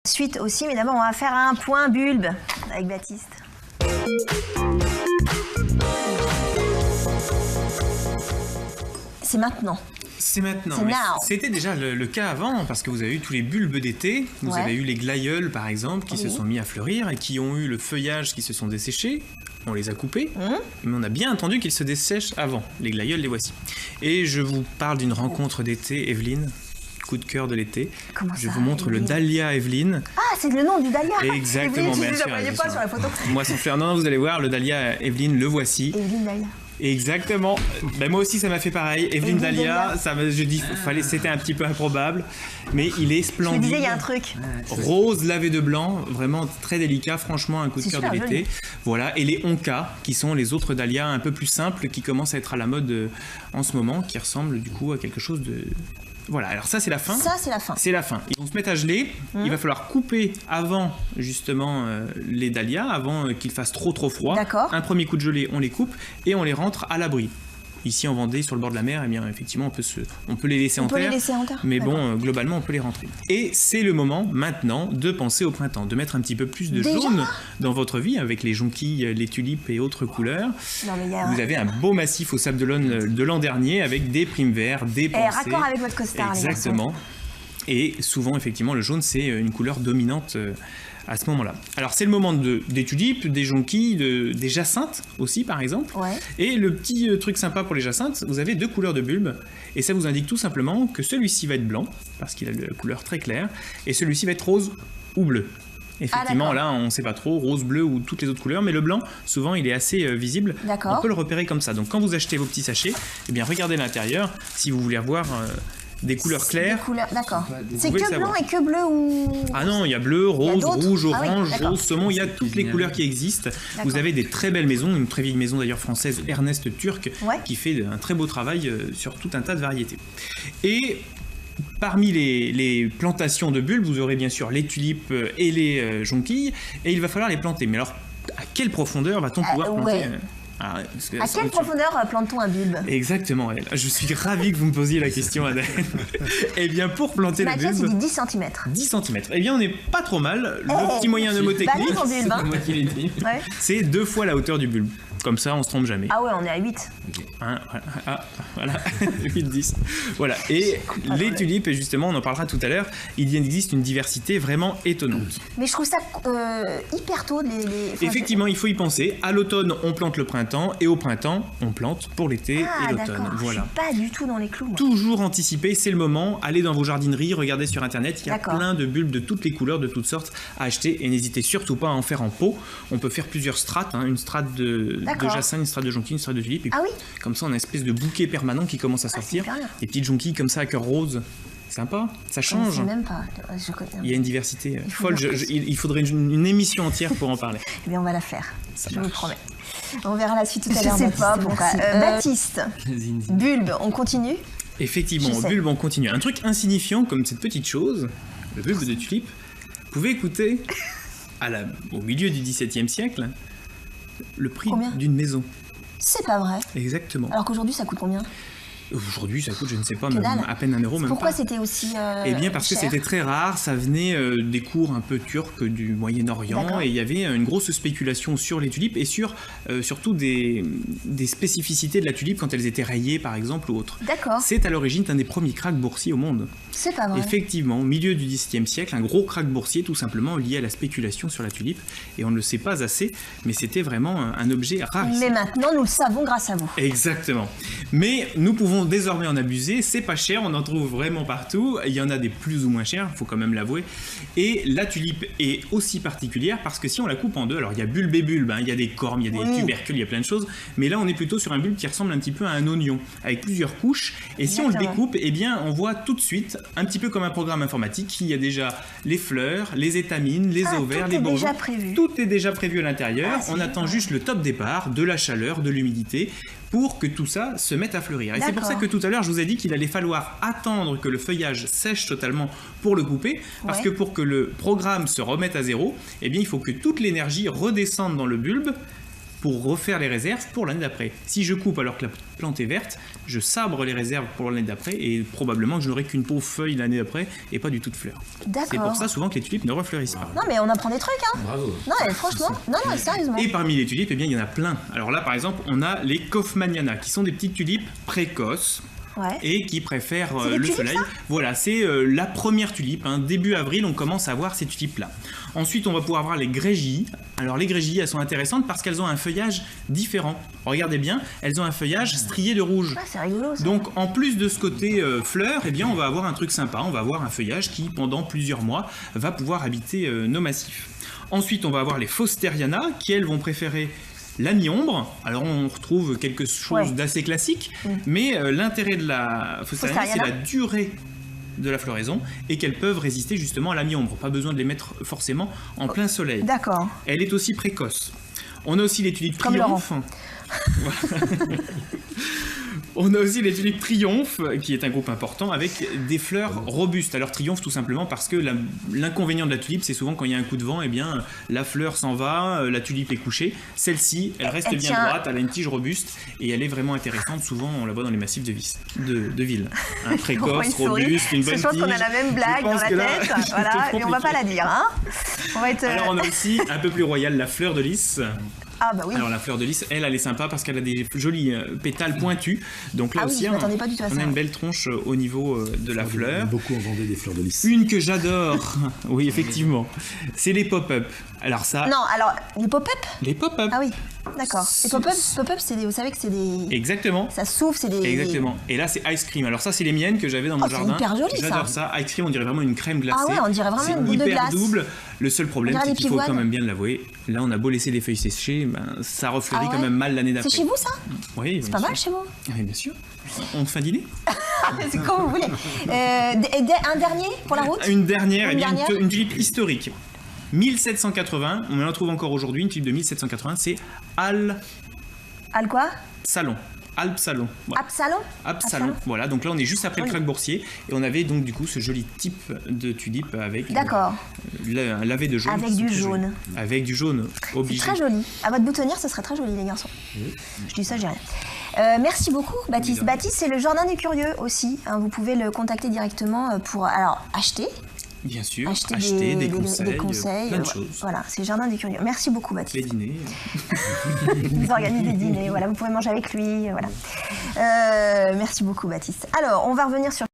Suite aussi, mais d'abord on va faire un point bulbe avec Baptiste. C'est maintenant. C'est maintenant. C'est now. C'était déjà le cas avant, parce que vous avez eu tous les bulbes d'été. Vous avez eu les glaïeuls, par exemple, qui se sont mis à fleurir et qui ont eu le feuillage qui se sont desséchés. On les a coupés, mais on a bien entendu qu'ils se dessèchent avant. Les glaïeuls, les voici. Et je vous parle d'une rencontre d'été, Evelyne. Coup de cœur de l'été. Je vous montre le Dahlia Evelyne. Ah, c'est le nom du Dahlia. Exactement, Evelyne, bien sûr. Je ne le voyais pas sur la photo. Moi, sans fleur. Non, vous allez voir, le Dahlia Evelyne, le voici. Evelyne Dahlia. Exactement. Ben, moi aussi, ça m'a fait pareil. Evelyne Dahlia, je dis, c'était un petit peu improbable, mais il est splendide. Je me disais, il y a un truc. Rose lavé de blanc, vraiment très délicat, franchement, un coup de cœur de l'été. Joli. Voilà, et les Onca, qui sont les autres dahlias un peu plus simples, qui commencent à être à la mode en ce moment, qui ressemblent du coup à quelque chose de... Voilà, alors ça c'est la fin. Ça c'est la fin. C'est la fin. Ils vont se mettre à geler. Il va falloir couper avant justement les dahlias, avant qu'il fasse trop froid. D'accord. Un premier coup de gelée, on les coupe et on les rentre à l'abri. Ici en Vendée, sur le bord de la mer, eh bien effectivement on peut les laisser en terre. Mais bon, globalement on peut les rentrer. Et c'est le moment maintenant de penser au printemps, de mettre un petit peu plus de jaune dans votre vie avec les jonquilles, les tulipes et autres couleurs. Non, mais Vous avez un beau massif au Sable d'Olonne de l'an dernier avec des primes verts, des pensées. Raccord avec votre costard. Exactement. Et souvent effectivement le jaune c'est une couleur dominante à ce moment-là. Alors c'est le moment des tulipes, des jonquilles, des jacinthes aussi par exemple. Ouais. Et le petit truc sympa pour les jacinthes, vous avez 2 couleurs de bulbes et ça vous indique tout simplement que celui-ci va être blanc parce qu'il a la couleur très claire et celui-ci va être rose ou bleu. Effectivement, là, on ne sait pas trop, rose, bleu ou toutes les autres couleurs, mais le blanc, souvent, il est assez visible. On peut le repérer comme ça. Donc, quand vous achetez vos petits sachets, eh bien, regardez l'intérieur si vous voulez avoir des couleurs claires. D'accord. C'est que blanc et que bleu ou... Ah non, il y a bleu, rose, rouge, orange, rose, saumon, il y a toutes les couleurs qui existent. Vous avez des très belles maisons, une très vieille maison d'ailleurs française, Ernest Turc, qui fait un très beau travail sur tout un tas de variétés. Et... parmi les plantations de bulbes, vous aurez bien sûr les tulipes et les jonquilles, et il va falloir les planter. Mais alors, à quelle profondeur va-t-on pouvoir planter à quelle profondeur plante-t-on un bulbe? Exactement, je suis ravi que vous me posiez la question, Adèle. Eh bien, pour planter le bulbe... il dit 10 cm. 10 cm. Eh bien, on n'est pas trop mal. Le petit moyen mnémotechnique, c'est 2 fois la hauteur du bulbe. Comme ça, on se trompe jamais. Ah ouais, on est à 8. Voilà, 8-10. Voilà, et les tulipes, et justement, on en parlera tout à l'heure, il existe une diversité vraiment étonnante. Mais je trouve ça hyper tôt. Effectivement, il faut y penser. À l'automne, on plante le printemps, et au printemps, on plante pour l'été et l'automne. Voilà. Je suis pas du tout dans les clous. Moi. Toujours anticiper, c'est le moment. Allez dans vos jardineries, regardez sur Internet, il y a plein de bulbes de toutes les couleurs, de toutes sortes à acheter, et n'hésitez surtout pas à en faire en pot. On peut faire plusieurs strates, une strate de jacinthe, une strate de jonquille, une strate de tulipe. Et comme ça, on a une espèce de bouquet permanent qui commence à sortir. Des petites jonquilles comme ça à cœur rose. Sympa, ça change. Je sais même pas. Il y a une diversité folle. Il faudrait une émission entière pour en parler. Eh bien, on va la faire. Je vous promets. On verra la suite tout à l'heure. Je sais pas pourquoi. Baptiste, bulbe, on continue? Effectivement, bulbe, on continue. Un truc insignifiant comme cette petite chose, le bulbe de tulipe, vous pouvez écouter au milieu du XVIIe siècle le prix d'une maison. C'est pas vrai. Exactement. Alors qu'aujourd'hui, ça coûte combien? Aujourd'hui, ça coûte, je ne sais pas, même à peine 1 euro. Pourquoi c'était aussi Eh bien, parce cher? que c'était très rare, ça venait des cours un peu turcs du Moyen-Orient, et il y avait une grosse spéculation sur les tulipes et surtout des spécificités de la tulipe quand elles étaient rayées, par exemple, ou autres. D'accord. C'est à l'origine d'un des premiers krachs boursiers au monde. C'est pas vrai. Effectivement, au milieu du XVIIe siècle, un gros krach boursier, tout simplement lié à la spéculation sur la tulipe, et on ne le sait pas assez, mais c'était vraiment un objet rare. Mais maintenant, nous le savons grâce à vous. Exactement. Mais nous pouvons désormais en abuser, c'est pas cher, on en trouve vraiment partout, il y en a des plus ou moins chers, il faut quand même l'avouer, et la tulipe est aussi particulière parce que si on la coupe en deux, alors il y a bulbe et bulbe, il y a des cornes, il y a des tubercules, il y a plein de choses, mais là on est plutôt sur un bulbe qui ressemble un petit peu à un oignon, avec plusieurs couches, et si on le découpe, eh bien on voit tout de suite, un petit peu comme un programme informatique, qu'il y a déjà les fleurs, les étamines, les ovaires, les bourgeons, tout est déjà prévu à l'intérieur, on attend juste le top départ, de la chaleur, de l'humidité, pour que tout ça se mette à fleurir. Et c'est pour ça que tout à l'heure, je vous ai dit qu'il allait falloir attendre que le feuillage sèche totalement pour le couper, parce que pour que le programme se remette à zéro, eh bien, il faut que toute l'énergie redescende dans le bulbe pour refaire les réserves pour l'année d'après. Si je coupe alors que la plante est verte, je sabre les réserves pour l'année d'après et probablement que je n'aurai qu'une pauvre feuille l'année d'après et pas du tout de fleurs. C'est pour ça souvent que les tulipes ne refleurissent pas. Non mais on apprend des trucs hein. Bravo. Non mais franchement, non sérieusement. Et parmi les tulipes, eh bien il y en a plein. Alors là par exemple, on a les Kaufmanniana qui sont des petites tulipes précoces. Ouais. Et qui préfèrent le tulipes, soleil. Ça voilà, c'est la première tulipe. Hein. Début avril, on commence à voir ces tulipes-là. Ensuite, on va pouvoir voir les grégilles. Alors, les grégilles, elles sont intéressantes parce qu'elles ont un feuillage différent. Regardez bien, elles ont un feuillage strié de rouge. Ah, c'est rigolo ça. Donc, en plus de ce côté fleur, eh bien, on va avoir un truc sympa. On va avoir un feuillage qui, pendant plusieurs mois, va pouvoir habiter nos massifs. Ensuite, on va avoir les Fosteriana qui, elles, vont préférer la mi-ombre. Alors on retrouve quelque chose d'assez classique, mais l'intérêt de la Fosteriana, c'est la durée de la floraison et qu'elles peuvent résister justement à la mi-ombre. Pas besoin de les mettre forcément en plein soleil. D'accord. Elle est aussi précoce. On a aussi les tulipes Triomphe. On a aussi les tulipes Triomphe, qui est un groupe important, avec des fleurs robustes. Alors Triomphe tout simplement parce que l'inconvénient de la tulipe, c'est souvent quand il y a un coup de vent, eh bien la fleur s'en va, la tulipe est couchée. Celle-ci, elle reste bien droite, elle a une tige robuste et elle est vraiment intéressante. Souvent, on la voit dans les massifs de ville. Hein, précoce, robuste, une bonne tige. Je pense qu'on a la même blague dans la tête, voilà, mais on va pas la dire. Hein. Alors on a aussi, un peu plus royal, la fleur de lys. Ah bah oui. Alors la fleur de lys, elle est sympa parce qu'elle a des jolis pétales pointus. Donc là aussi, on a une belle tronche au niveau de la fleur. Beaucoup en vendaient des fleurs de lys. Une que j'adore, oui effectivement, c'est les pop-up. Alors ça... Non, alors les pop-up. Les pop-up. Ah oui, d'accord. Les pop-up, c'est des... Vous savez que c'est des... Exactement. Ça souffle, c'est des... Exactement. Et là, c'est ice cream. Alors ça, c'est les miennes que j'avais dans mon jardin. C'est hyper joli, ça. J'adore ça. Ice cream, on dirait vraiment une crème glacée. Ah ouais, on dirait vraiment une boule de glace. C'est hyper double. Le seul problème, c'est qu'il faut quand même bien l'avouer. Là, on a beau laisser les feuilles sécher, ça refleurit quand même mal l'année d'après. C'est chez vous, ça? Oui. C'est pas mal chez vous? Oui, bien sûr. On te fait un dîner? C'est comme vous voulez. Un dernier pour la route? Une dernière, une tulipe historique. 1780, on en trouve encore aujourd'hui, une tulipe de 1780, c'est Al quoi? Salon. Absalon. Voilà. Absalon. Voilà, donc là on est juste après le crack boursier et on avait donc du coup ce joli type de tulipe avec lavé de jaune. Avec du jaune. Avec du jaune obligé. C'est très joli. À votre boutonnière, ce serait très joli les garçons. Je dis ça, j'ai rien. Merci beaucoup Baptiste. Baptiste, c'est le Jardin des Curieux aussi. Hein, vous pouvez le contacter directement pour acheter. Bien sûr, acheter des conseils, plein de choses. Voilà, c'est le Jardin des Curieux. Merci beaucoup Baptiste. Les dîners. Ils organisent des dîners, voilà, vous pouvez manger avec lui, voilà. Merci beaucoup Baptiste. Alors, on va revenir sur